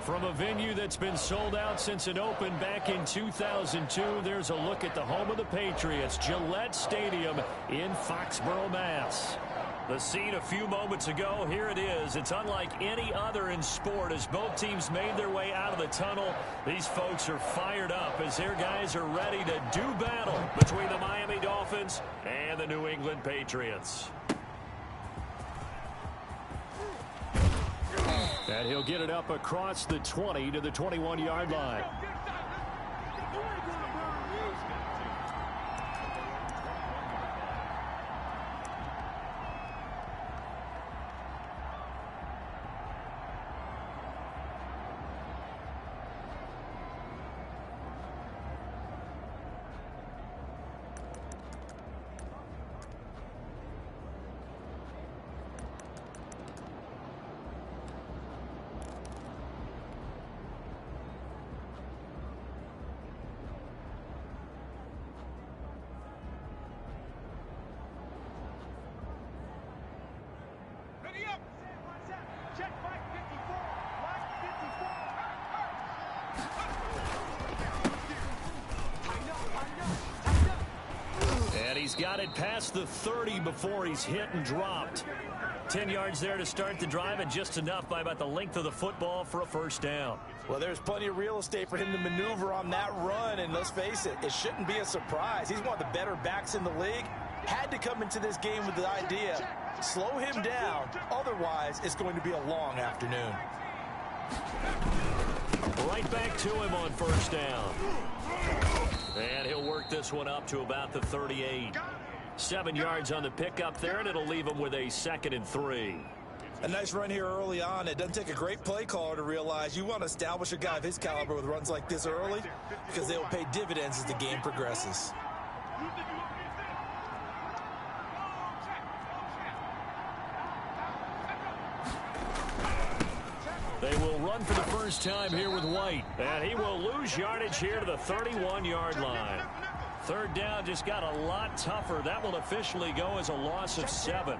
From a venue that's been sold out since it opened back in 2002, there's a look at the home of the Patriots, Gillette Stadium in Foxborough, Mass. The scene a few moments ago, here it is. It's unlike any other in sport as both teams made their way out of the tunnel. These folks are fired up as their guys are ready to do battle between the Miami Dolphins and the New England Patriots. And he'll get it up across the 20 to the 21-yard line. And he's got it past the 30 before he's hit and dropped. 10 yards there to start the drive, and just enough by about the length of the football for a first down. Well, there's plenty of real estate for him to maneuver on that run, and let's face it, it shouldn't be a surprise. He's one of the better backs in the league. Had to come into this game with the idea, slow him down, otherwise it's going to be a long afternoon. Right back to him on first down. And he'll work this one up to about the 38. 7 yards on the pickup there, and it'll leave him with a 2nd and 3. A nice run here early on. It doesn't take a great play caller to realize you want to establish a guy of his caliber with runs like this early because they will pay dividends as the game progresses. They will run for the first time here with White. And he will lose yardage here to the 31-yard line. Third down just got a lot tougher. That will officially go as a loss of 7.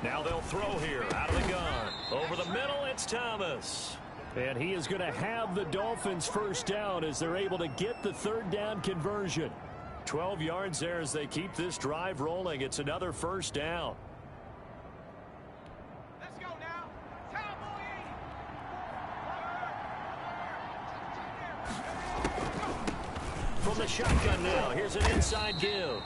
Now they'll throw here out of the gun. Over the middle, it's Thomas. And he is going to have the Dolphins first down as they're able to get the third down conversion. 12 yards there as they keep this drive rolling. It's another first down. Let's go now. Cowboys. From the shotgun now, here's an inside give.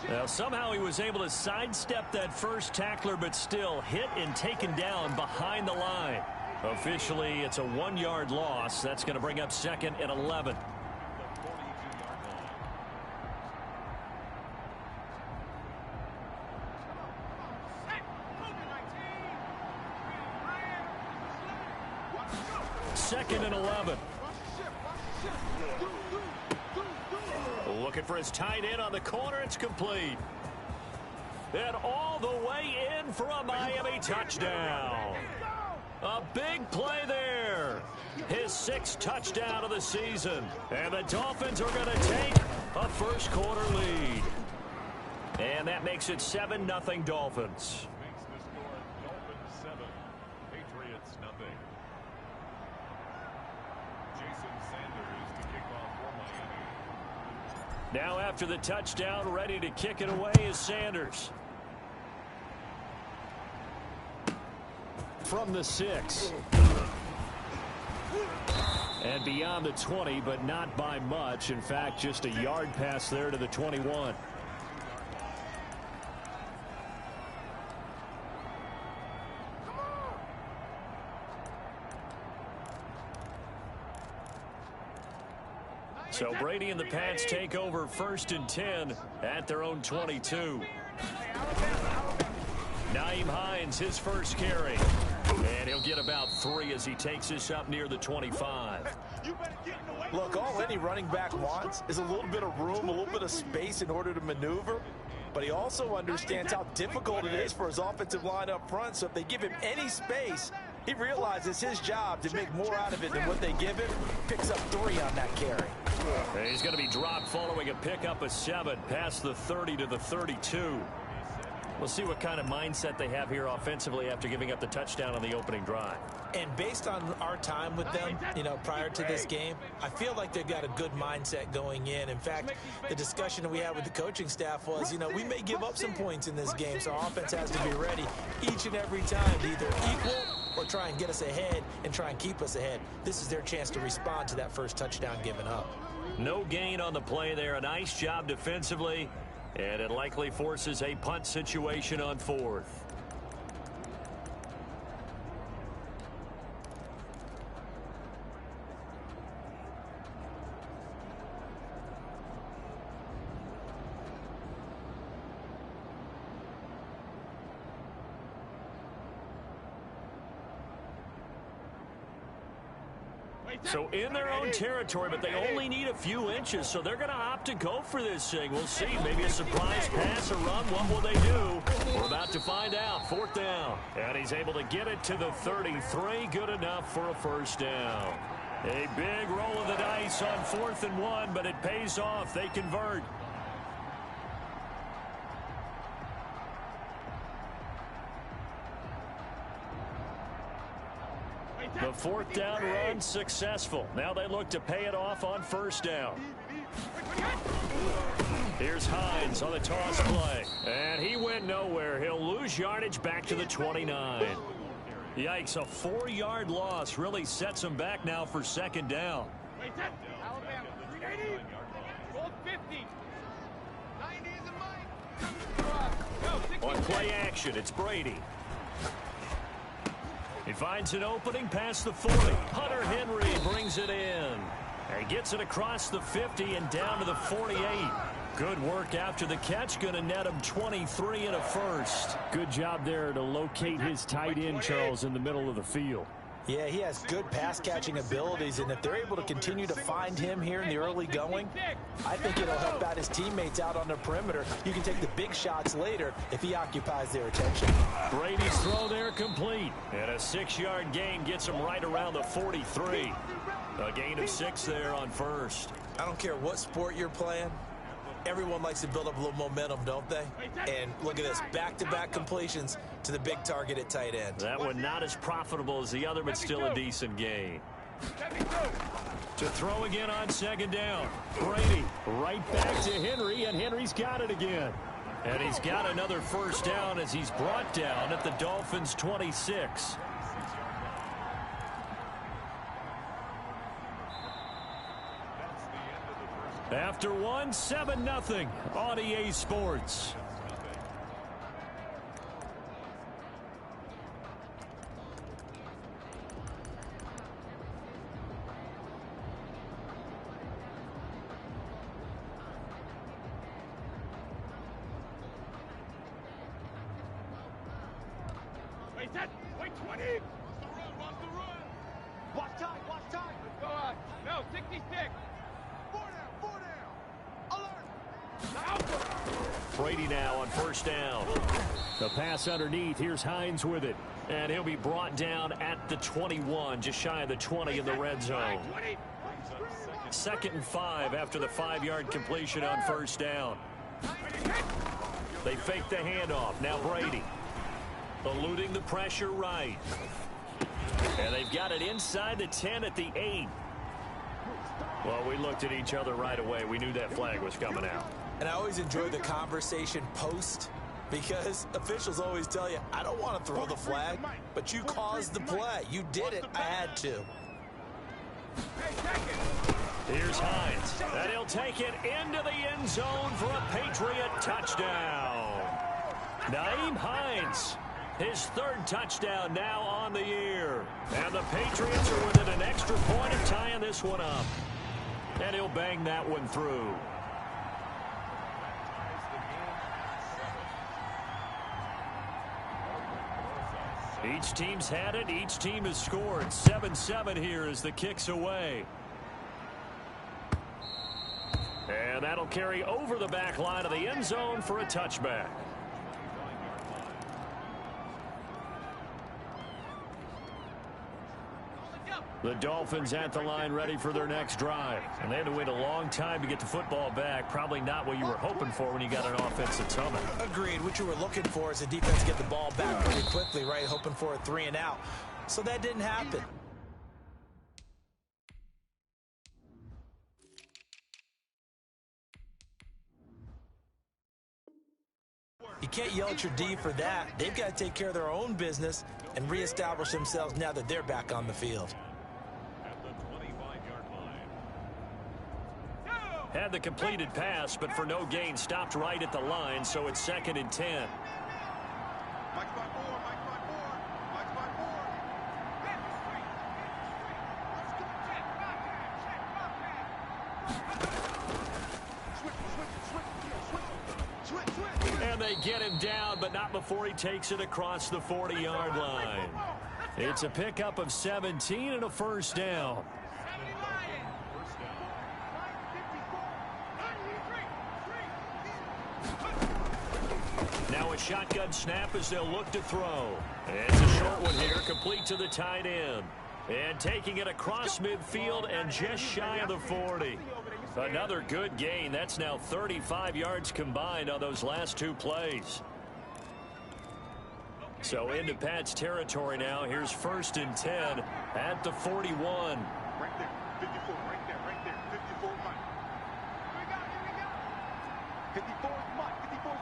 Now, somehow he was able to sidestep that first tackler, but still hit and taken down behind the line. Officially, it's a 1-yard loss. That's going to bring up 2nd and 11. Second and 11. Looking for his tight end on the corner. It's complete. And all the way in for a Miami touchdown. A big play there. His 6th touchdown of the season. And the Dolphins are going to take a first quarter lead. And that makes it 7-0 Dolphins. Dolphins 7, Patriots nothing. Jason Sanders to kick off for Miami. Now after the touchdown, ready to kick it away is Sanders. From the 6. And beyond the 20, but not by much. In fact, just a yard pass there to the 21. So Brady and the Pats take over 1st and 10 at their own 22. Nyheim Hines, his first carry. And he'll get about 3 as he takes this up near the 25. Look, all any running back wants is a little bit of room, a little bit of space in order to maneuver. But he also understands how difficult it is for his offensive line up front. So if they give him any space, he realizes his job to make more out of it than what they give him. Picks up 3 on that carry. He's going to be dropped following a pickup of 7 past the 30 to the 32. We'll see what kind of mindset they have here offensively after giving up the touchdown on the opening drive. And based on our time with them, prior to this game, I feel like they've got a good mindset going in. In fact, the discussion that we had with the coaching staff was, we may give up some points in this game, so our offense has to be ready each and every time to either equal or try and get us ahead and try and keep us ahead. This is their chance to respond to that first touchdown given up. No gain on the play there. A nice job defensively, and it likely forces a punt situation on 4th. So in their own territory, but they only need a few inches, so they're going to opt to go for this thing. We'll see. Maybe a surprise pass, a run. What will they do? We're about to find out. 4th down. And he's able to get it to the 33. Good enough for a first down. A big roll of the dice on 4th and 1, but it pays off. They convert. The 4th down run successful. Now they look to pay it off on 1st down. Here's Hines on the toss play. And he went nowhere. He'll lose yardage back to the 29. Yikes, a 4-yard loss really sets him back now for 2nd down. Alabama, 380, gold 50. 90 is a mic. On play action, it's Brady. He finds an opening past the 40. Hunter Henry brings it in. And he gets it across the 50 and down to the 48. Good work after the catch. Going to net him 23 and a first. Good job there to locate his tight end, Charles, in the middle of the field. Yeah, he has good pass-catching abilities, and if they're able to continue to find him here in the early going, I think it'll help out his teammates out on the perimeter. You can take the big shots later if he occupies their attention. Brady's throw there complete. And a 6-yard gain gets him right around the 43. A gain of 6 there on 1st. I don't care what sport you're playing. Everyone likes to build up a little momentum, don't they? And look at this, back-to-back completions to the big target at tight end. That one not as profitable as the other, but still a decent gain. To throw again on 2nd down. Brady right back to Henry, and Henry's got it again. And he's got another first down as he's brought down at the Dolphins' 26. After 1, 7-0 on EA Sports. Wait, 20. Watch the run. Watch time. Let's go on. No, 66. 4 down. Alert. Brady now on 1st down. The pass underneath. Here's Hines with it. And he'll be brought down at the 21, just shy of the 20 in the red zone. 2nd and 5 after the 5-yard completion on 1st down. They fake the handoff. Now Brady. Eluding the pressure right. And they've got it inside the 10 at the 8. Well, we looked at each other right away. We knew that flag was coming out. And I always enjoy the conversation post, because officials always tell you, I don't want to throw the flag, but you caused the play. You did it. I had to. Here's Hines. And he'll take it into the end zone for a Patriot touchdown. Nyheim Hines. His 3rd touchdown now on the year. And the Patriots are within an extra point of tying this one up. And he'll bang that one through. Each team's had it. Each team has scored. 7-7 here as the kick's away. And that'll carry over the back line of the end zone for a touchback. The Dolphins at the line ready for their next drive. And they had to wait a long time to get the football back. Probably not what you were hoping for when you got an offense that's humming. Agreed. What you were looking for is the defense to get the ball back pretty quickly, right? Hoping for a 3 and out. So that didn't happen. You can't yell at your D for that. They've got to take care of their own business and reestablish themselves now that they're back on the field. At the 25-yard line. Had the completed pass, but for no gain, stopped right at the line, so it's 2nd and 10. Mike's by 4, Mike's by 4, Mike's by 4. And they get him down, but not before he takes it across the 40-yard line. It's a pickup of 17 and a first down. Now a shotgun snap as they'll look to throw. It's a short one here, complete to the tight end. And taking it across midfield and just shy of the 40. Another good gain. That's now 35 yards combined on those last 2 plays. So into Pat's territory now. Here's 1st and 10 at the 41. Right there, 54, right there, 54 Mike. Here we go. 54 Mike, 54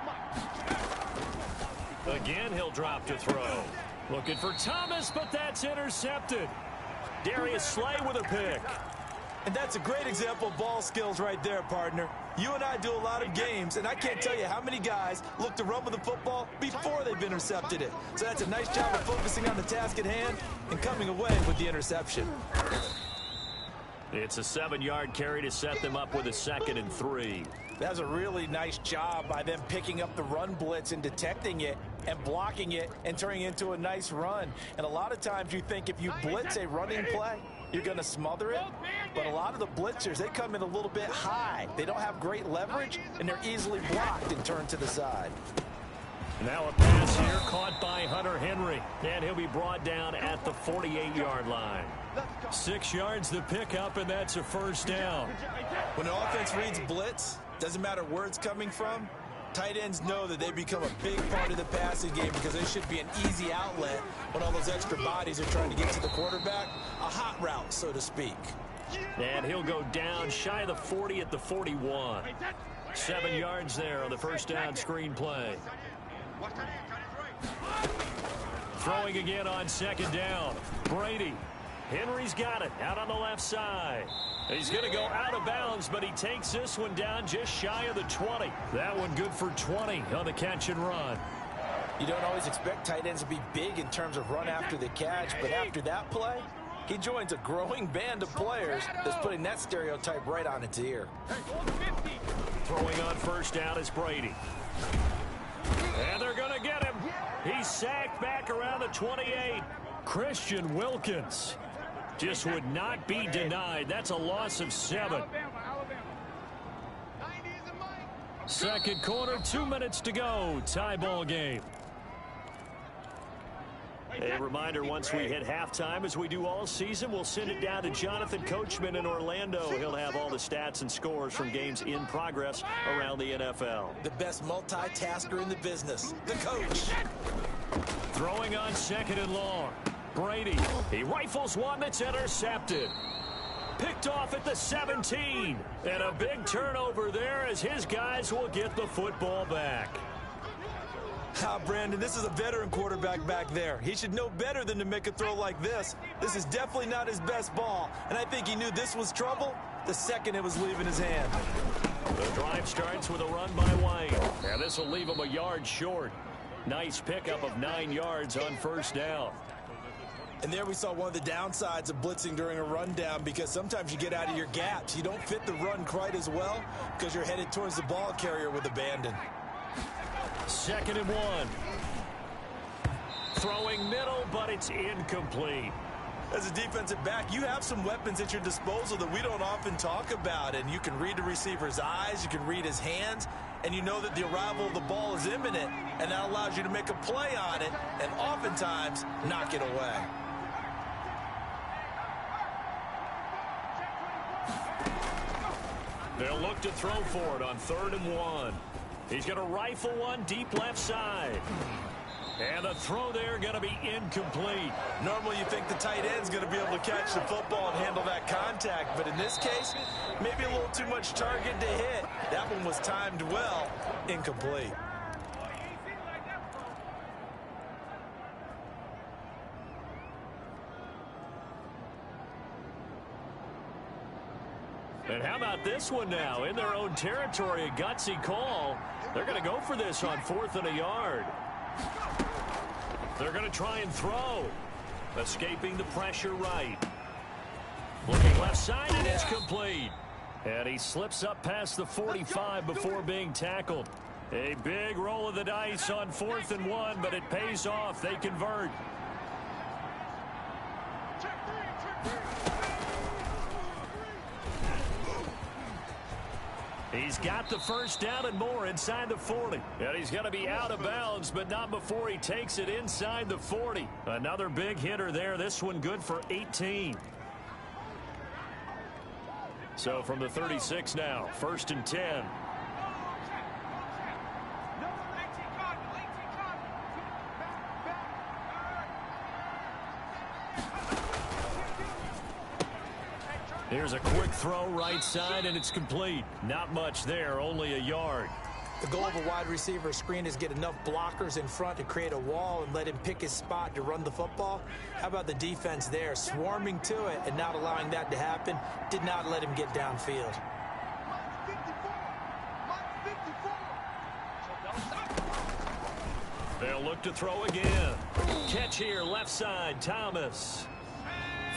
Mike. Again, he'll drop to throw. Looking for Thomas, but that's intercepted. Darius Slay with a pick. And that's a great example of ball skills right there, partner. You and I do a lot of games, and I can't tell you how many guys look to run with the football before they've intercepted it. So that's a nice job of focusing on the task at hand and coming away with the interception. It's a 7-yard carry to set them up with a 2nd and 3. That was a really nice job by them picking up the run blitz and detecting it and blocking it and turning it into a nice run. And a lot of times you think if you blitz a running play, you're going to smother it. But a lot of the blitzers, they come in a little bit high. They don't have great leverage, and they're easily blocked and turned to the side. Now a pass here caught by Hunter Henry. And he'll be brought down at the 48-yard line. 6 yards the pickup, and that's a first down. When the offense reads blitz, doesn't matter where it's coming from, tight ends know that they become a big part of the passing game because they should be an easy outlet when all those extra bodies are trying to get to the quarterback. A hot route, so to speak. And he'll go down shy of the 40 at the 41. 7 yards there on the first down screen play. Throwing again on 2nd down. Brady. Henry's got it out on the left side. He's going to go out of bounds, but he takes this one down just shy of the 20. That one good for 20 on the catch and run. You don't always expect tight ends to be big in terms of run after the catch, but after that play, he joins a growing band of players that's putting that stereotype right on its ear. Throwing on first down is Brady. And they're going to get him. He's sacked back around the 28. Christian Wilkins just would not be denied. That's a loss of 7. Second quarter, 2 minutes to go. Tie ball game. A reminder, once we hit halftime, as we do all season, we'll send it down to Jonathan Coachman in Orlando. He'll have all the stats and scores from games in progress around the NFL. The best multitasker in the business, the coach. Throwing on 2nd and long. Brady, he rifles one that's intercepted. Picked off at the 17. And a big turnover there as his guys will get the football back. Brandon, this is a veteran quarterback back there. He should know better than to make a throw like this. This is definitely not his best ball, and I think he knew this was trouble the second it was leaving his hand. The drive starts with a run by White, and this will leave him a yard short. Nice pickup of 9 yards on first down. And there we saw one of the downsides of blitzing during a rundown, because sometimes you get out of your gaps. You don't fit the run quite as well because you're headed towards the ball carrier with abandon. 2nd and 1. Throwing middle, but it's incomplete. As a defensive back, you have some weapons at your disposal that we don't often talk about, and you can read the receiver's eyes, you can read his hands, and you know that the arrival of the ball is imminent, and that allows you to make a play on it and oftentimes knock it away. They'll look to throw for it on 3rd and 1. He's going to rifle one deep left side. And the throw there going to be incomplete. Normally you think the tight end's going to be able to catch the football and handle that contact, but in this case, maybe a little too much target to hit. That one was timed well. Incomplete. And how about this one now? In their own territory, a gutsy call. They're going to go for this on 4th and a yard. They're going to try and throw. Escaping the pressure right. Looking left side, and it's complete. And he slips up past the 45 before being tackled. A big roll of the dice on 4th and 1, but it pays off. They convert. He's got the first down and more inside the 40. And he's going to be out of bounds, but not before he takes it inside the 40. Another big hitter there. This one good for 18. So from the 36 now, 1st and 10. Here's a quick throw right side, and it's complete. Not much there, only a yard. The goal of a wide receiver screen is get enough blockers in front to create a wall and let him pick his spot to run the football. How about the defense there, swarming to it and not allowing that to happen? Did not let him get downfield. They'll look to throw again. Catch here, left side, Thomas.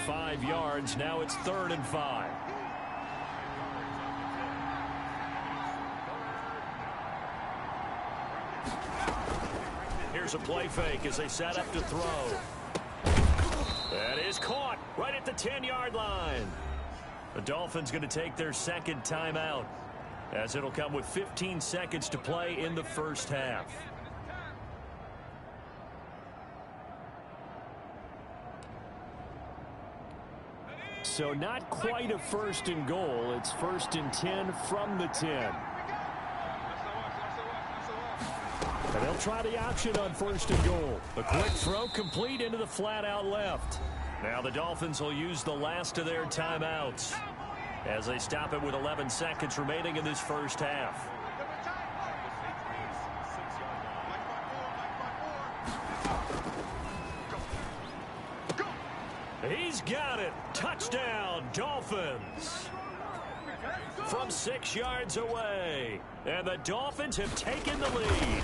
5 yards, now it's 3rd and 5. Here's a play fake as they set up to throw. That is caught right at the 10-yard line. The Dolphins going to take their 2nd timeout, as it'll come with 15 seconds to play in the first half. So not quite a 1st and goal. It's 1st and 10 from the 10. And they'll try the option on 1st and goal. A quick throw complete into the flat out left. Now the Dolphins will use the last of their timeouts as they stop it with 11 seconds remaining in this first half. He's got it. Touchdown, Dolphins. From 6 yards away. And the Dolphins have taken the lead.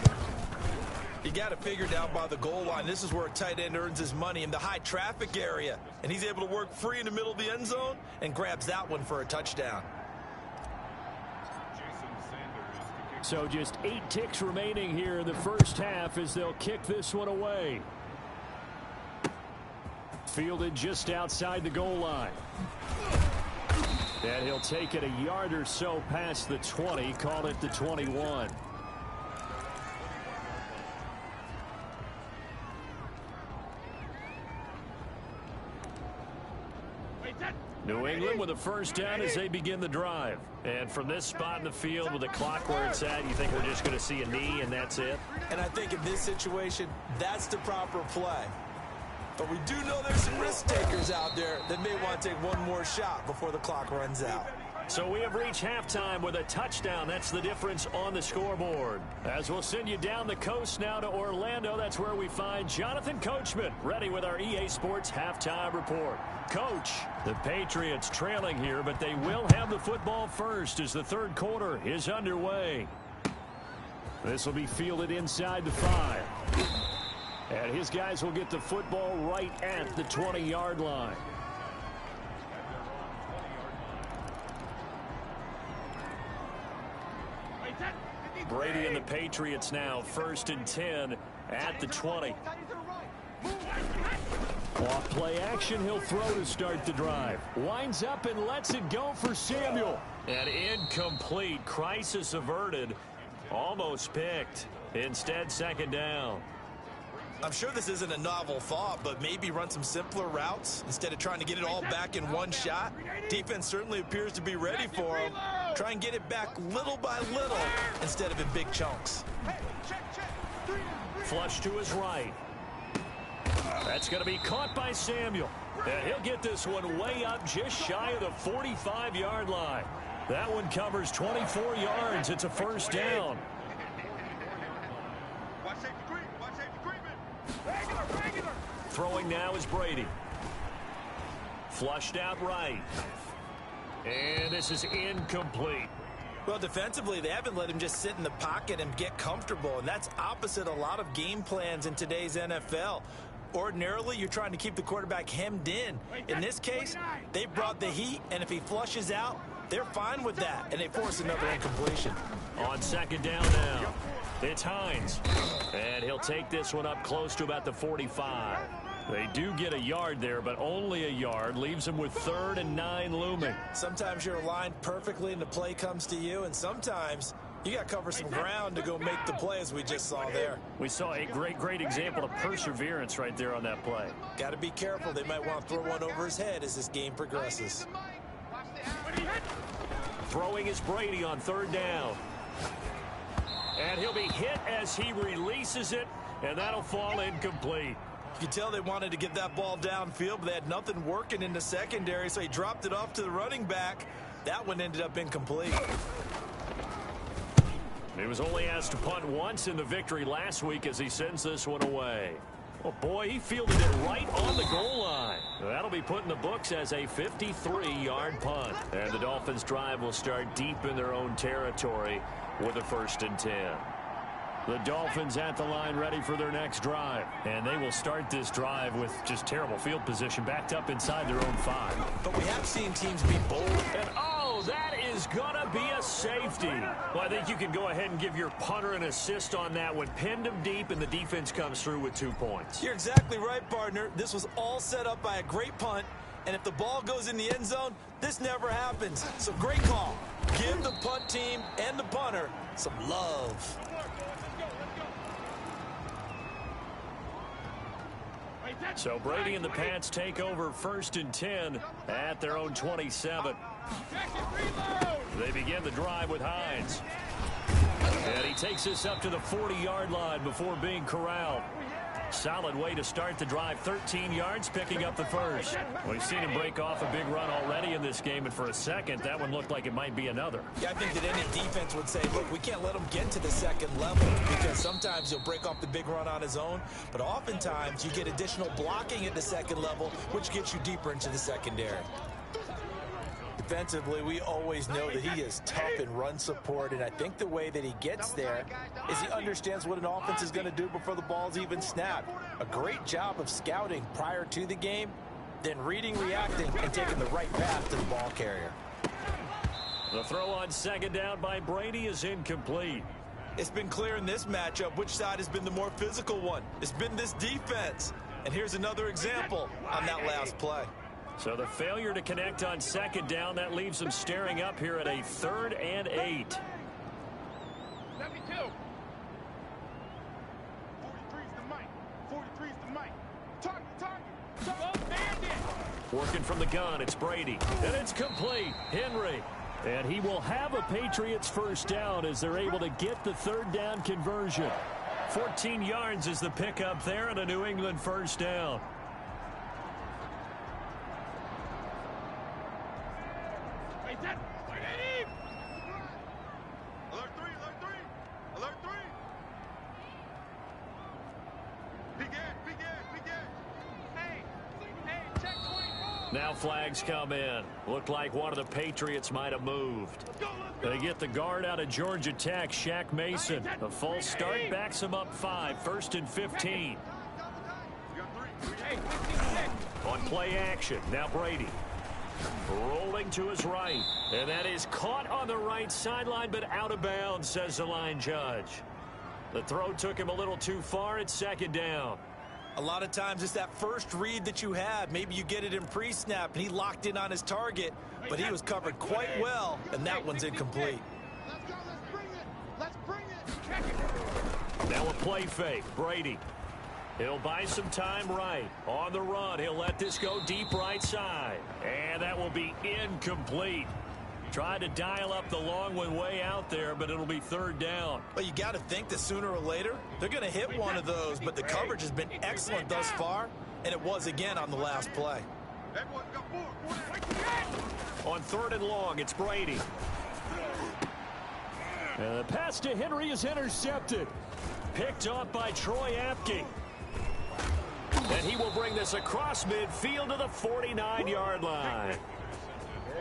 You got to figure down by the goal line. This is where a tight end earns his money, in the high traffic area. And he's able to work free in the middle of the end zone and grabs that one for a touchdown. So just 8 ticks remaining here in the first half as they'll kick this one away. Fielded just outside the goal line. And he'll take it a yard or so past the 20, call it the 21. New England with a first down as they begin the drive. And from this spot in the field with the clock where it's at, you think we're just going to see a knee and that's it? And I think in this situation, that's the proper play. But we do know there's some risk takers out there that may want to take one more shot before the clock runs out. So we have reached halftime with a touchdown. That's the difference on the scoreboard. As we'll send you down the coast now to Orlando, that's where we find Jonathan Coachman ready with our EA Sports halftime report. Coach, the Patriots trailing here, but they will have the football first as the 3rd quarter is underway. This will be fielded inside the 5. And his guys will get the football right at the 20-yard line. Brady and the Patriots now 1st and 10 at the 20. Off play action, he'll throw to start the drive. Winds up and lets it go for Samuel. And incomplete. Crisis averted. Almost picked. Instead, 2nd down. I'm sure this isn't a novel thought, but maybe run some simpler routes instead of trying to get it all back in one shot. Defense certainly appears to be ready for him. Try and get it back little by little instead of in big chunks. Flush to his right. That's going to be caught by Samuel. And he'll get this one way up just shy of the 45-yard line. That one covers 24 yards. It's a first down. Throwing now is Brady. Flushed out right. And this is incomplete. Well, defensively, they haven't let him just sit in the pocket and get comfortable, and that's opposite a lot of game plans in today's NFL. Ordinarily, you're trying to keep the quarterback hemmed in. In this case, they brought the heat, and if he flushes out, they're fine with that, and they force another incompletion. On second down now, it's Hines. And he'll take this one up close to about the 45. They do get a yard there, but only a yard. Leaves them with 3rd and 9 looming. Sometimes you're aligned perfectly and the play comes to you, and sometimes you got to cover some ground to go make the play, as we just saw there. We saw a great example of perseverance right there on that play. Got to be careful. They might want to throw one over his head as this game progresses. Throwing is Brady on 3rd down. And he'll be hit as he releases it, and that'll fall incomplete. You can tell they wanted to get that ball downfield, but they had nothing working in the secondary, so he dropped it off to the running back. That one ended up incomplete. He was only asked to punt once in the victory last week as he sends this one away. Oh, boy, he fielded it right on the goal line. That'll be put in the books as a 53-yard punt. And the Dolphins' drive will start deep in their own territory with a 1st and 10. The Dolphins at the line ready for their next drive. And they will start this drive with just terrible field position backed up inside their own 5. But we have seen teams be bold. And oh, that is going to be a safety. Well, I think you can go ahead and give your punter an assist on that one. Pinned him deep, and the defense comes through with 2 points. You're exactly right, partner. This was all set up by a great punt. And if the ball goes in the end zone, this never happens. So great call. Give the punt team and the punter some love. So Brady and the Pats take over 1st and 10 at their own 27. They begin the drive with Hines. And he takes this up to the 40-yard line before being corralled. Solid way to start the drive. 13 yards, picking up the 1st. We've seen him break off a big run already in this game, and for a second, that one looked like it might be another. Yeah, I think that any defense would say, look, we can't let him get to the 2nd level, because sometimes he'll break off the big run on his own, but oftentimes you get additional blocking at the 2nd level, which gets you deeper into the secondary. Defensively, we always know that he is tough in run support, and I think the way that he gets there is he understands what an offense is going to do before the ball's even snapped. A great job of scouting prior to the game, then reading, reacting, and taking the right path to the ball carrier. The throw on 2nd down by Brady is incomplete. It's been clear in this matchup which side has been the more physical one. It's been this defense. And here's another example on that last play. So the failure to connect on 2nd down, that leaves them staring up here at a 3rd and 8. 72. 43's the mic. 43's the mic. Target. Working from the gun, it's Brady. And it's complete. Henry. And he will have a Patriots 1st down as they're able to get the 3rd down conversion. 14 yards is the pickup there and a New England 1st down. Alert 3, alert 3. Alert 3. Big Ed. Hey, check 24. Now flags come in. Looked like one of the Patriots might have moved. They get the guard out of Georgia Tech, Shaq Mason. A false start backs him up 5, 1st and 15. On play action, now Brady. Rolling to his right. And that is caught on the right sideline, but out of bounds, says the line judge. The throw took him a little too far at 2nd down. A lot of times it's that first read that you have. Maybe you get it in pre-snap, and he locked in on his target, but he was covered quite well, and that one's incomplete. Let's go, let's bring it. Now a play fake, Brady. He'll buy some time right. On the run, he'll let this go deep right side. And that will be incomplete. Tried to dial up the long one way out there, but it'll be third down. Well, you got to think that sooner or later, they're going to hit one of those, but the coverage has been excellent thus far, and it was again on the last play. On third and long, it's Brady. And the pass to Henry is intercepted. Picked off by Troy Apke. And he will bring this across midfield to the 49-yard line.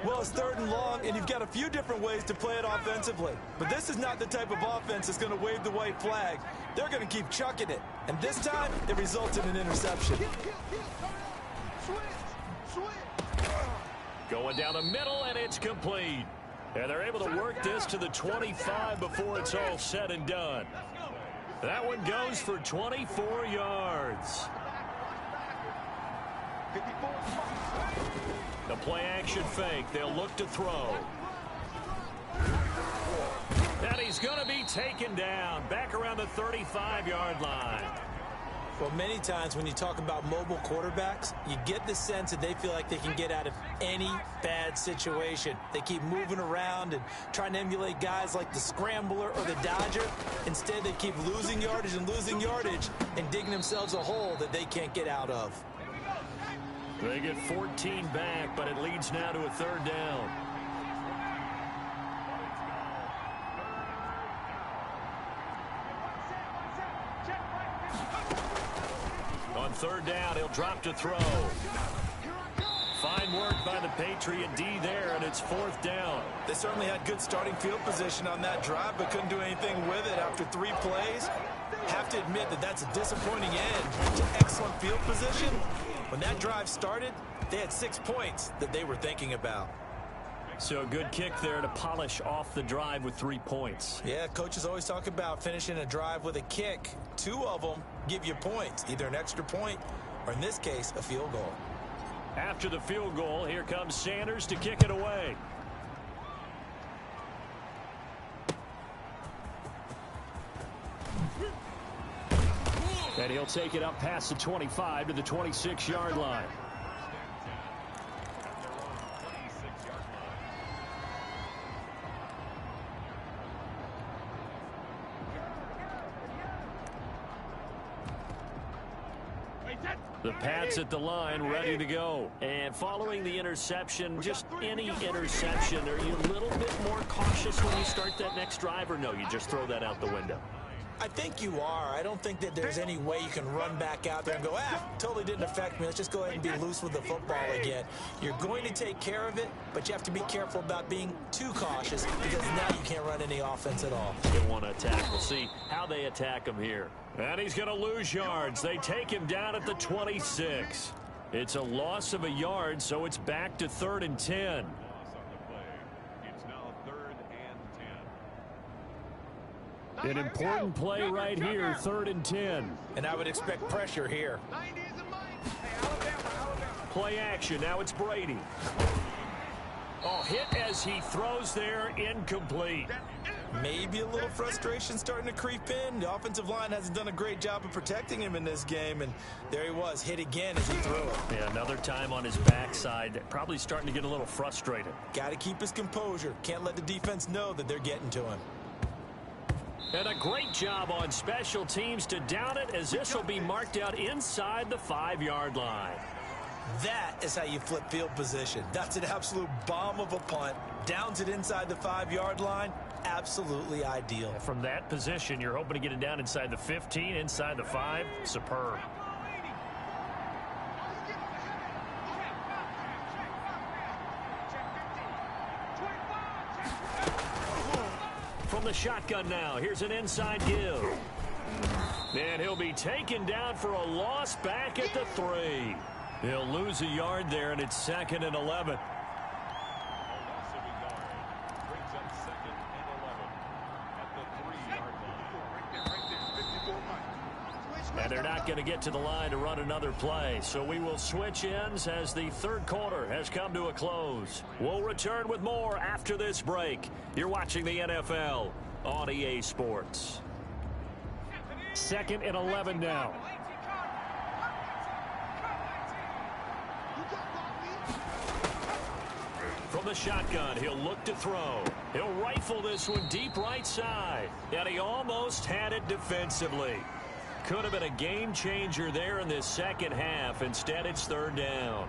Well, it's third and long, and you've got a few different ways to play it offensively. But this is not the type of offense that's going to wave the white flag. They're going to keep chucking it. And this time, it results in an interception. Going down the middle, and it's complete. And they're able to work this to the 25 before it's all said and done. That one goes for 24 yards. The play action fake. They'll look to throw. And he's going to be taken down back around the 35-yard line. Well, many times when you talk about mobile quarterbacks, you get the sense that they feel like they can get out of any bad situation. They keep moving around and trying to emulate guys like the Scrambler or the Dodger. Instead, they keep losing yardage and digging themselves a hole that they can't get out of. They get 14 back, but it leads now to a third down. On third down, he'll drop to throw. Fine work by the Patriot D there, and it's fourth down. They certainly had good starting field position on that drive, but couldn't do anything with it after 3 plays. Have to admit that that's a disappointing end to excellent field position. When that drive started, they had 6 points that they were thinking about. So a good kick there to polish off the drive with 3 points. Yeah, coaches always talk about finishing a drive with a kick. 2 of them give you points, either an extra point or, in this case, a field goal. After the field goal, here comes Sanders to kick it away. And he'll take it up past the 25 to the 26-yard line. The Pats at the line, ready to go. And following the interception, just any interception, are you a little bit more cautious when you start that next drive, or no, you just throw that out the window? I think you are. I don't think that there's any way you can run back out there and go, totally didn't affect me. Let's just go ahead and be loose with the football again. You're going to take care of it, but you have to be careful about being too cautious because now you can't run any offense at all. They want to attack. We'll see how they attack him here. And he's going to lose yards. They take him down at the 26. It's a loss of a yard, so it's back to 3rd and 10. An important play right here, 3rd and 10. And I would expect pressure here. Play action, now it's Brady. Oh, hit as he throws there, incomplete. Maybe a little frustration starting to creep in. The offensive line hasn't done a great job of protecting him in this game, and there he was, hit again as he threw it. Yeah, another time on his backside, probably starting to get a little frustrated. Got to keep his composure. Can't let the defense know that they're getting to him. And a great job on special teams to down it, as this will be marked out inside the 5-yard line. That is how you flip field position. That's an absolute bomb of a punt. Downs it inside the 5-yard line. Absolutely ideal. From that position, you're hoping to get it down inside the 15, inside the 5. Superb. From the shotgun now, here's an inside give. And he'll be taken down for a loss back at the 3. He'll lose a yard there, and it's 2nd and 11. And they're not going to get to the line to run another play. So we will switch ends as the 3rd quarter has come to a close. We'll return with more after this break. You're watching the NFL on EA Sports. 2nd and 11 now. From the shotgun, he'll look to throw. He'll rifle this one deep right side. And he almost had it defensively. Could have been a game changer there in this second half. Instead, it's third down.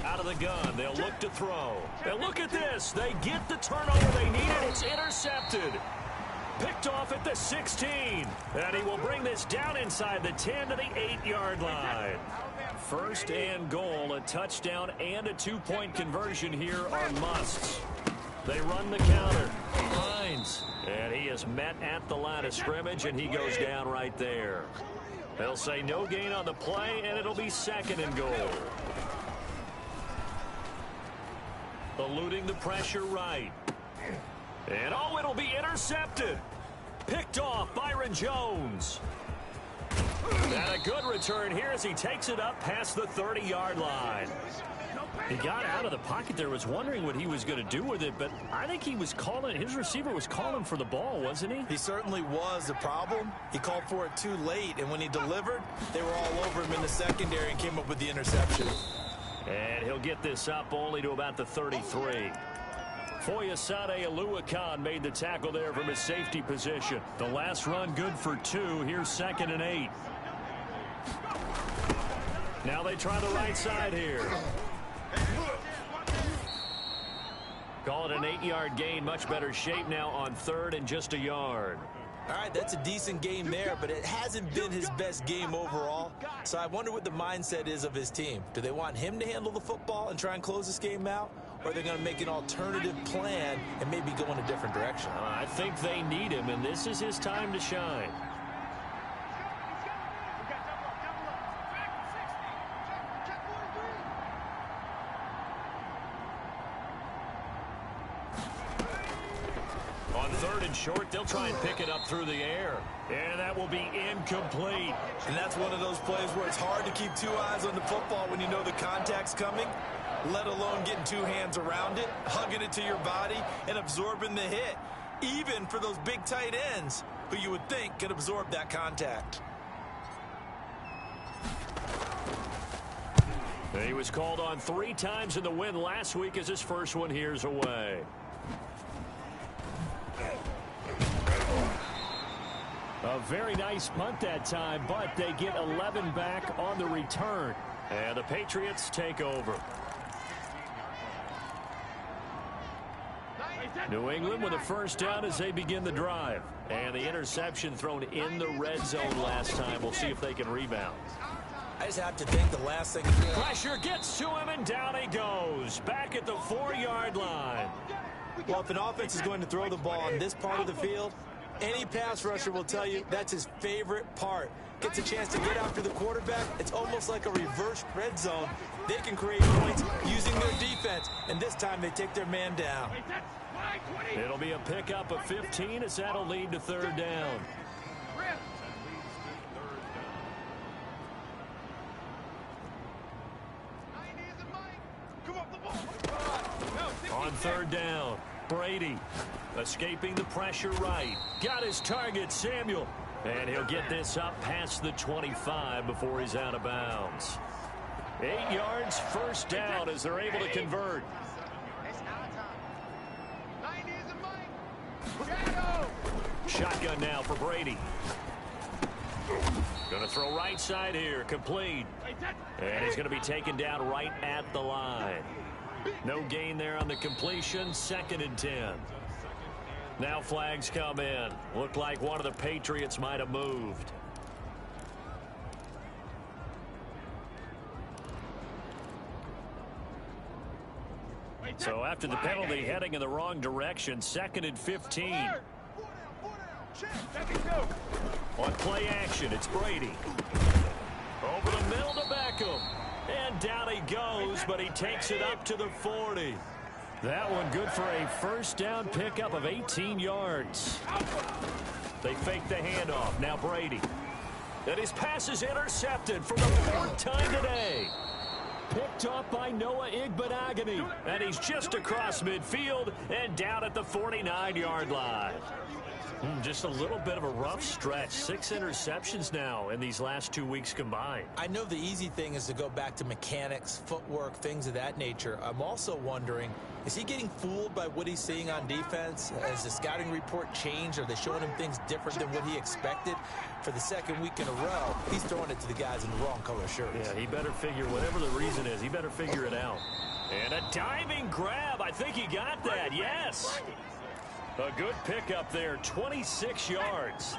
Out of the gun, they'll look to throw. And look at this. They get the turnover they needed. It's intercepted. Picked off at the 16. And he will bring this down inside the 10 to the 8-yard line. First and goal, a touchdown and a two-point conversion here are musts. They run the counter. Hines. And he is met at the line of scrimmage, and he goes down right there. They'll say no gain on the play, and it'll be second and goal. Eluding the pressure right. And oh, it'll be intercepted. Picked off Byron Jones. And a good return here as he takes it up past the 30-yard line. He got out of the pocket there, was wondering what he was going to do with it, but I think he was calling, his receiver was calling for the ball, wasn't he? He certainly was. The problem, he called for it too late, and when he delivered, they were all over him in the secondary and came up with the interception. And he'll get this up only to about the 33. Foyesade Aluakan made the tackle there from his safety position. The last run good for 2. Here's second and 8. Now they try the right side here. Call it an 8-yard gain. Much better shape now on third and just a yard. All right, that's a decent game there, but it hasn't been his best game overall. So I wonder what the mindset is of his team. Do they want him to handle the football and try and close this game out? Or are they going to make an alternative plan and maybe go in a different direction? I think they need him, and this is his time to shine. On third and short, they'll try and pick it up through the air. And that will be incomplete. And that's one of those plays where it's hard to keep 2 eyes on the football when you know the contact's coming, let alone getting 2 hands around it, hugging it to your body, and absorbing the hit, even for those big tight ends who you would think could absorb that contact. He was called on 3 times in the win last week as his first one here's away. A very nice punt that time, but they get 11 back on the return. And the Patriots take over. New England with a first down as they begin the drive. And the interception thrown in the red zone last time. We'll see if they can rebound. I just have to think the last thing. Pressure gets to him, and down he goes. Back at the 4-yard line. Well, if an offense is going to throw the ball on this part of the field, any pass rusher will tell you that's his favorite part. Gets a chance to get after the quarterback. It's almost like a reverse red zone. They can create points using their defense, and this time they take their man down. It'll be a pickup of 15 as that'll lead to third down. On third down, Brady escaping the pressure right. Got his target, Samuel. And he'll get this up past the 25 before he's out of bounds. 8 yards, first down as they're able to convert. Shotgun now for Brady. Going to throw right side here, complete. And he's going to be taken down right at the line. No gain there on the completion, second and 10. Now flags come in. Looked like one of the Patriots might have moved. So after the penalty, heading in the wrong direction, second and 15. On play action, it's Brady. Over the middle to Beckham. And down he goes, but he takes it up to the 40. That one good for a first down pickup of 18 yards. They fake the handoff. Now Brady. And his pass is intercepted for the 4th time today. Picked off by Noah Igbenogany. And he's just across midfield and down at the 49-yard line. Just a little bit of a rough stretch. 6 interceptions now in these last 2 weeks combined. I know the easy thing is to go back to mechanics, footwork, things of that nature. I'm also wondering, is he getting fooled by what he's seeing on defense? Has the scouting report changed? Are they showing him things different than what he expected? For the second week in a row, he's throwing it to the guys in the wrong color shirts. Yeah, he better figure, whatever the reason is, he better figure it out. And a diving grab. I think he got that, yes. A good pickup there, 26 yards.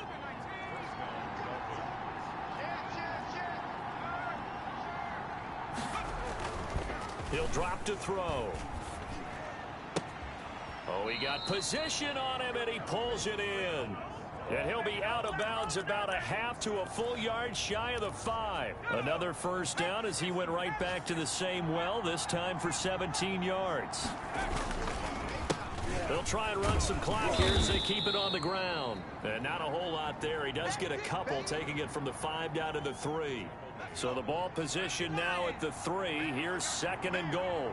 He'll drop to throw. Oh, he got position on him, and he pulls it in. And he'll be out of bounds about a half to a full yard shy of the 5. Another first down as he went right back to the same well, this time for 17 yards. They'll try and run some clock here as they keep it on the ground. And not a whole lot there. He does get a couple, taking it from the 5 down to the 3. So the ball position now at the 3. Here's 2nd and goal.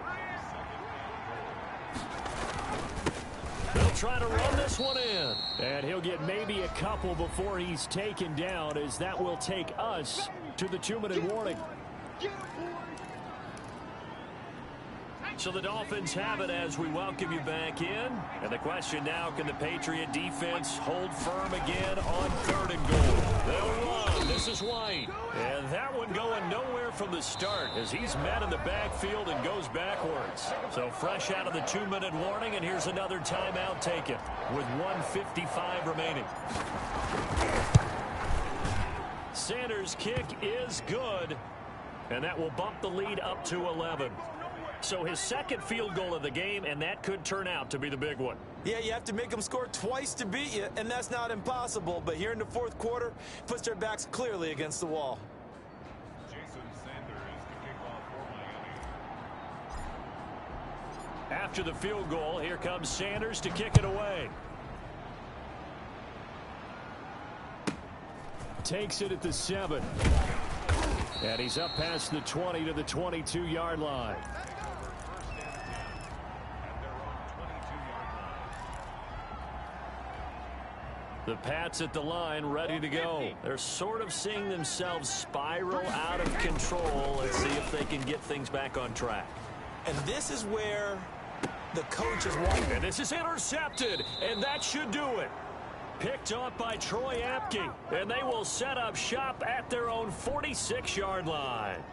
They'll try to run this one in. And he'll get maybe a couple before he's taken down, as that will take us to the 2-minute warning. So the Dolphins have it as we welcome you back in. And the question now, can the Patriot defense hold firm again on 3rd and goal? They'll run. This is White. And that one going nowhere from the start as he's met in the backfield and goes backwards. So fresh out of the 2-minute warning, and here's another timeout taken with 1:55 remaining. Sanders' kick is good, and that will bump the lead up to 11. So his 2nd field goal of the game, and that could turn out to be the big one. Yeah, you have to make them score twice to beat you, and that's not impossible. But here in the 4th quarter, puts their backs clearly against the wall. Jason Sanders to kick off for Miami. After the field goal, here comes Sanders to kick it away. Takes it at the 7. And he's up past the 20 to the 22-yard line. The Pats at the line, ready to go. They're sort of seeing themselves spiral out of control. Let's see if they can get things back on track. And this is where the coach is walking. And this is intercepted, and that should do it. Picked off by Troy Apke, and they will set up shop at their own 46-yard line.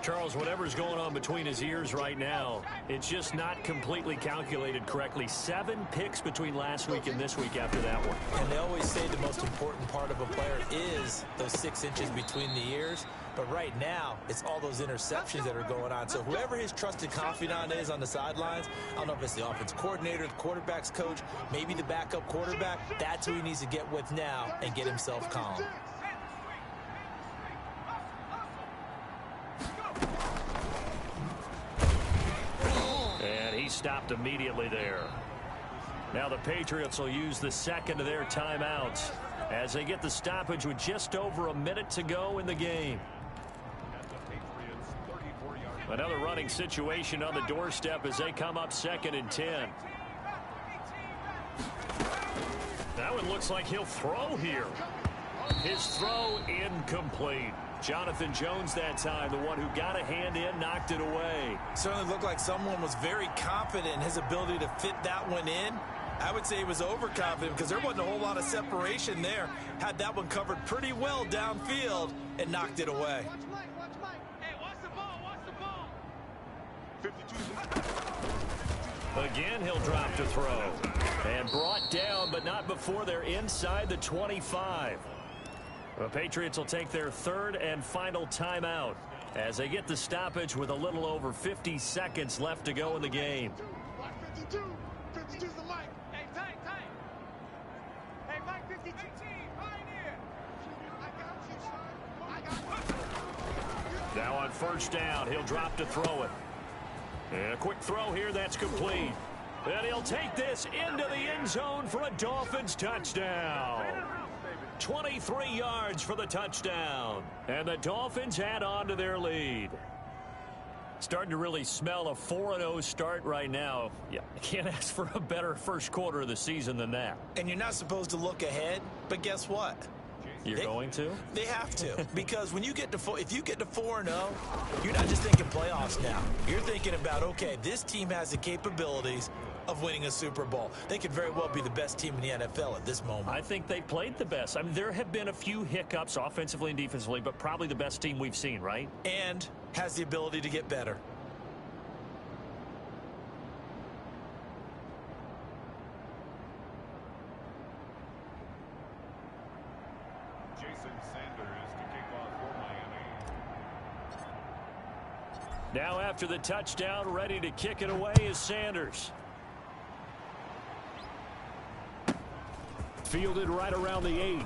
Charles, whatever's going on between his ears right now, it's just not completely calculated correctly. 7 picks between last week and this week after that one. And they always say the most important part of a player is those 6 inches between the ears. But right now, it's all those interceptions that are going on. So whoever his trusted confidant is on the sidelines, I don't know if it's the offense coordinator, the quarterback's coach, maybe the backup quarterback, that's who he needs to get with now and get himself calm. And he stopped immediately there. Now the Patriots will use the 2nd of their timeouts as they get the stoppage with just over a minute to go in the game. Another running situation on the doorstep as they come up 2nd and 10. That one looks like he'll throw here. His throw incomplete. Jonathan Jones that time, the one who got a hand in, knocked it away. Certainly looked like someone was very confident in his ability to fit that one in. I would say he was overconfident because there wasn't a whole lot of separation there. Had that one covered pretty well downfield and knocked it away. Again, he'll drop to throw. And brought down, but not before they're inside the 25. The Patriots will take their 3rd and final timeout as they get the stoppage with a little over 50 seconds left to go in the game. 52. 52's the mic. Hey, tight. Hey, Mike 52. Pioneer. I got you. Now on 1st down, he'll drop to throw it. And a quick throw here, that's complete. And he'll take this into the end zone for a Dolphins touchdown. 23 yards for the touchdown. And the Dolphins add on to their lead. Starting to really smell a 4-0 start right now. Yeah, I can't ask for a better first quarter of the season than that. And you're not supposed to look ahead, but guess what? You're going to? They have to, because when you get to if you get to 4-0, you're not just thinking playoffs now. You're thinking about, okay, this team has the capabilities of winning a Super Bowl. They could very well be the best team in the NFL at this moment. I think they played the best. I mean, there have been a few hiccups offensively and defensively, but probably the best team we've seen, right? And has the ability to get better. Now after the touchdown, ready to kick it away is Sanders. Fielded right around the 8.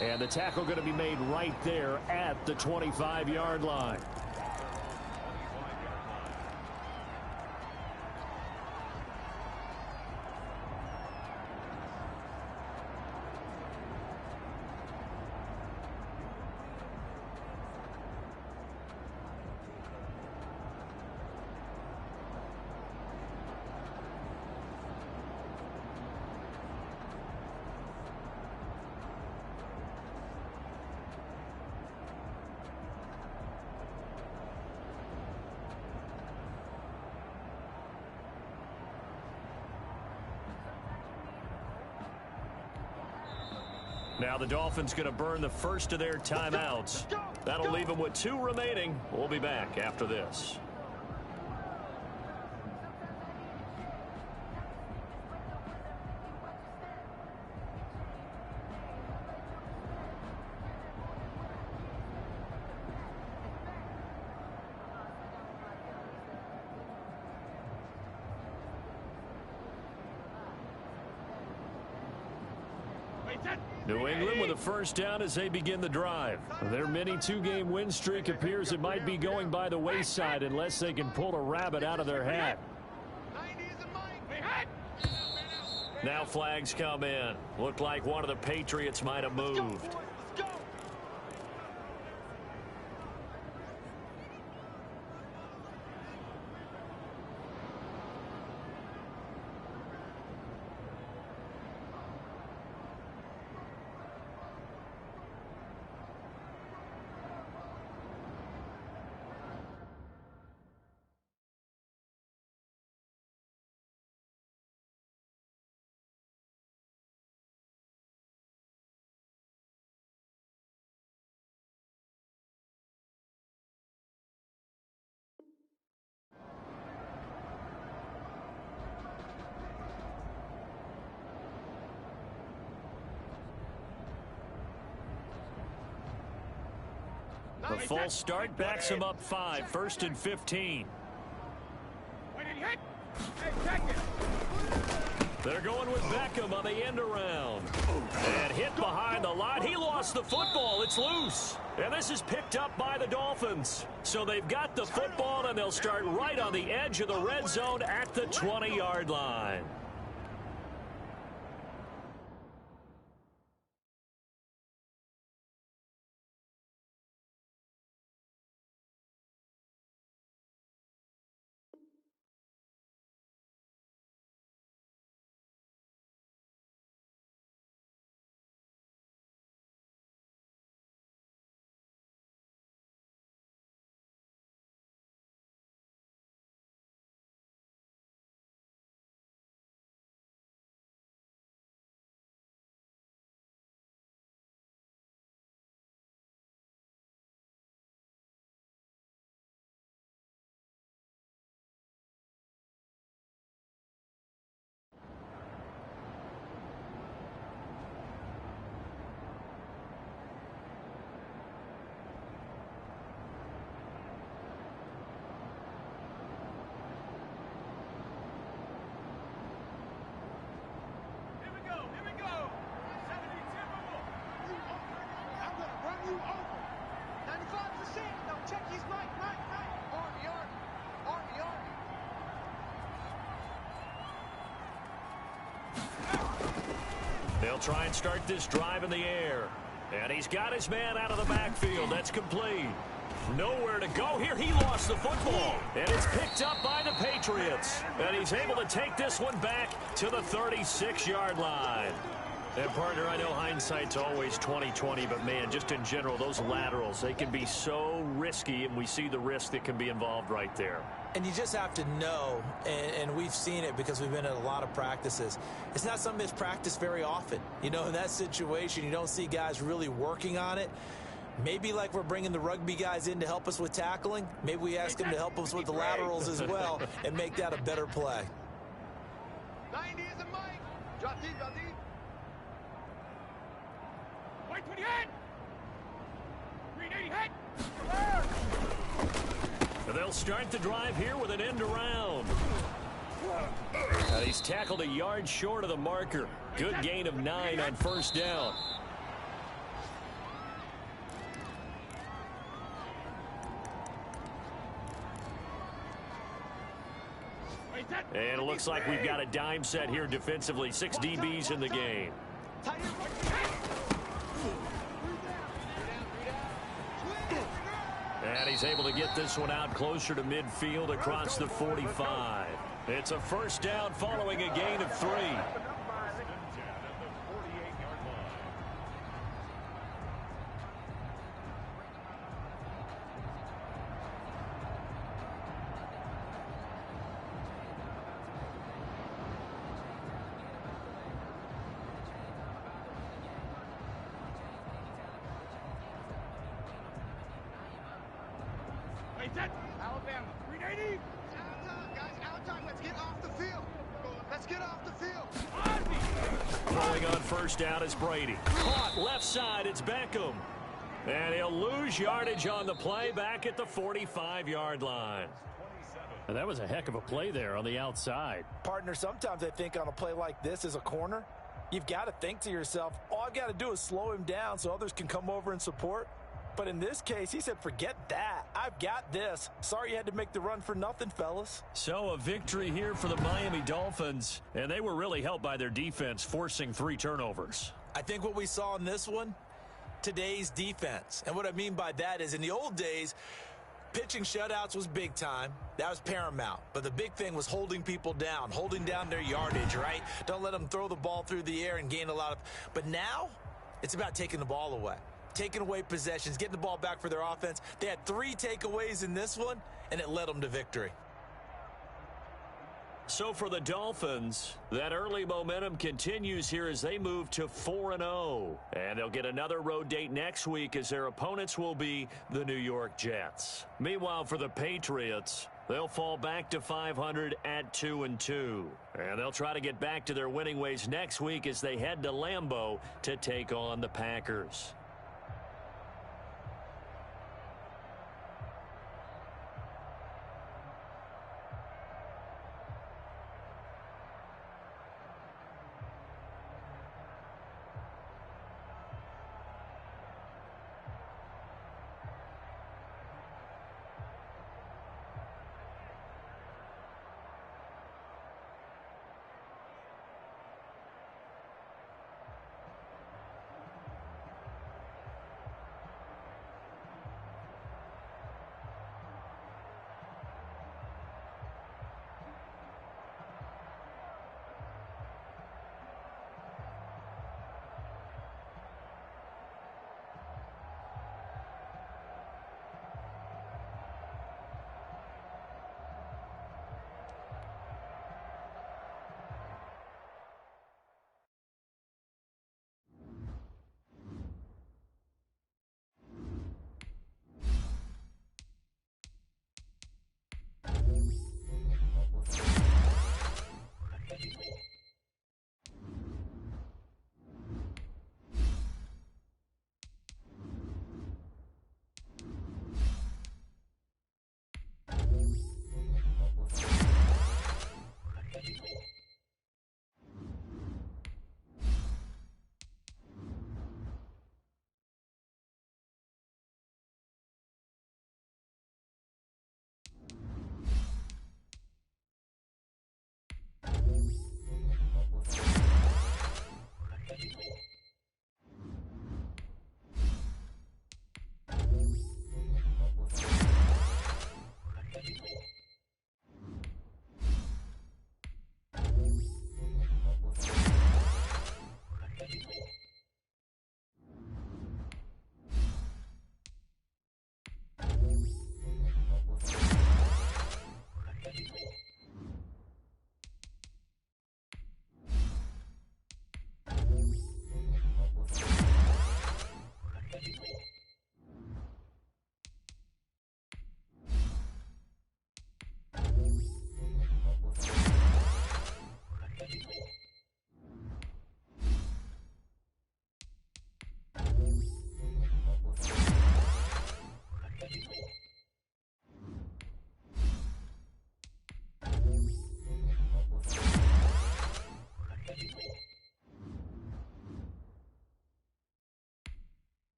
And the tackle going to be made right there at the 25-yard line. Now the Dolphins going to burn the first of their timeouts. That'll leave them with 2 remaining. We'll be back after this. New England with a first down as they begin the drive. Their mini 2-game win streak appears it might be going by the wayside unless they can pull a rabbit out of their hat. Now flags come in. Looked like one of the Patriots might have moved. The false start backs him up 5, 1st and 15. They're going with Beckham on the end around. And hit behind the line. He lost the football. It's loose. And this is picked up by the Dolphins. So they've got the football, and they'll start right on the edge of the red zone at the 20-yard line. They'll try and start this drive in the air. And he's got his man out of the backfield. That's complete. Nowhere to go here. He lost the football. And it's picked up by the Patriots. And he's able to take this one back to the 36-yard line. And, partner, I know hindsight's always 20/20, but, man, just in general, those laterals, they can be so risky, and we see the risk that can be involved right there. And you just have to know, and we've seen it because we've been at a lot of practices, it's not something that's practiced very often. You know, in that situation, you don't see guys really working on it. Maybe like we're bringing the rugby guys in to help us with tackling, maybe we ask them to help us with the laterals as well and make that a better play. 90 is a mic. Drop deep, drop deep. White 28. Green 80 head. They'll start the drive here with an end around. And he's tackled a yard short of the marker. Good gain of 9 on first down. And it looks like we've got a dime set here defensively. 6 DBs in the game. And he's able to get this one out closer to midfield across the 45. It's a first down following a gain of 3. Alabama, 380. Out of time, guys, out of time. Let's get off the field. Let's get off the field. Throwing on first down is Brady. Caught left side, it's Beckham. And he'll lose yardage on the play back at the 45-yard line. And that was a heck of a play there on the outside. Partner, sometimes I think on a play like this as a corner, you've got to think to yourself, all I've got to do is slow him down so others can come over and support. But in this case, he said, forget that. I've got this. Sorry you had to make the run for nothing, fellas. So a victory here for the Miami Dolphins. And they were really helped by their defense, forcing 3 turnovers. I think what we saw in this one, today's defense. And what I mean by that is in the old days, pitching shutouts was big time. That was paramount. But the big thing was holding people down, holding down their yardage, right? Don't let them throw the ball through the air and gain a lot of. But now it's about taking the ball away. Taking away possessions, getting the ball back for their offense. They had 3 takeaways in this one, and it led them to victory. So for the Dolphins, that early momentum continues here as they move to 4-0. And they'll get another road date next week as their opponents will be the New York Jets. Meanwhile, for the Patriots, they'll fall back to 500 at 2-2. And they'll try to get back to their winning ways next week as they head to Lambeau to take on the Packers.